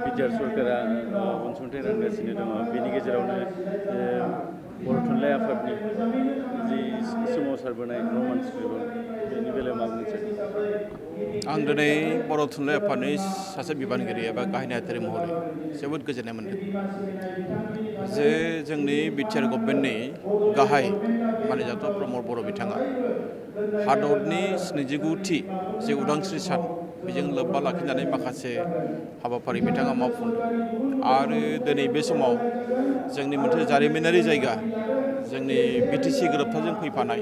BTR सरकारा अनसुंथाइ रानगासिनो दङ बेनि गेजेरावनो बर' थुनलाइ आफादनि जि सोमावसारबोनाय रमान स्क्रिप्ट बेनि बेलायाव मा बुंनो सानो? आं दिनै बर' थुनलाइ आफादनि सासे बिबानगिरि एबा गाहाय नेहाथारि महरै जोबोद गोजोननाय मोनदों जे जोंनि बिटिआर गभर्नमेन्टनि गाहाय मानिजाथाव प्रमद बर' बिथाङा हादरनि 79थि जे उदांस्रि सान बेजों लोब्बा लाखिनानै माखासे हाबाफारि बिथाङा मावफुंदों आरो दिनै बे समाव जोंनि मोनसे जारिमिनारि जायगा जोंनि बिटिसि गोरोबथाजों फैफानाय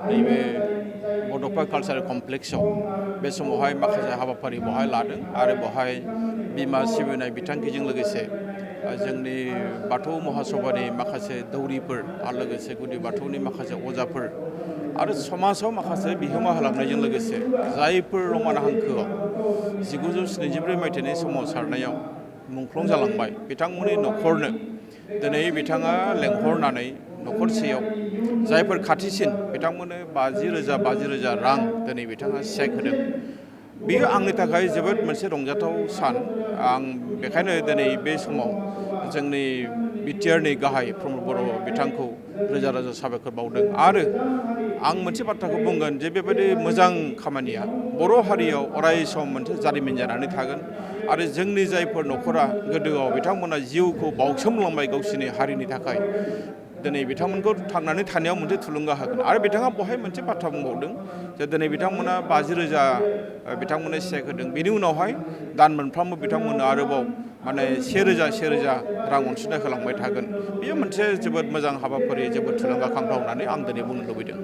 नैबे बड'फा कालचारेल कमप्लेक्सआव बे समावहाय माखासे हाबाफारि बेवहाय लादों आरो बेवहाय बिमा सिबिनाय बिथांखिजों लोगोसे जोंनि बाथौ महासभानि माखासे दौरिफोर आरो लोगोसे गुदि बाथौनि माखासे अजाफोर आरो समाजाव माखासे बिहोमा होलांनायजों लोगोसे जायफोर रमान हांखोआव 1974 मायथाइनि सोमावसारनायाव मुंख्लं जालांबाय बिथांमोननि न'खरनो दिनै बिथाङा लेंहरनानै न'खरसेयाव जायफोर खाथिसिन बिथांमोननो 50,000 रां दिनै बिथाङा चेक होदों। बेयो आंनि थाखाय जोबोद मोनसे रंजाथाव सान। आं बेखायनो दिनै बे समाव जोंनि बिटिआरनि गाहाय प्रमद बर' बिथांखौ रोजा रोजा साबायखर बावदों आरो आं मोनसे बाथ्राखौ बुंगोन जे बेबायदि मोजां खामानिया बर' हारियाव अराय सम मोनसे जारिमिन जानानै थागोन आरो जोंनि जायफोर न'खरा गोदोआव बिथांमोना जिउखौ बाउसोमलांबाय गावसिनि हारिनि थाखाय दिनै बिथांमोनखौ थांनानै थानायाव मोनसे थुलुंगा होगोन आरो बिथाङा बहाय मोनसे बाथ्रा बुंबावदों जे दिनै बिथांमोना 50,000 बिथांमोननो चेक होदों बेनि उनावहाय दान मोनफ्रोमबो बिथांमोननो आरोबाव 1,000 रां अनसुंथाइ होलांबाय थागोन। बेयो मोनसे जोबोद मोजां हाबाफारि जोबोद थुलुंगाखांथाव होननानै आं दिनै बुंनो लुबैदों।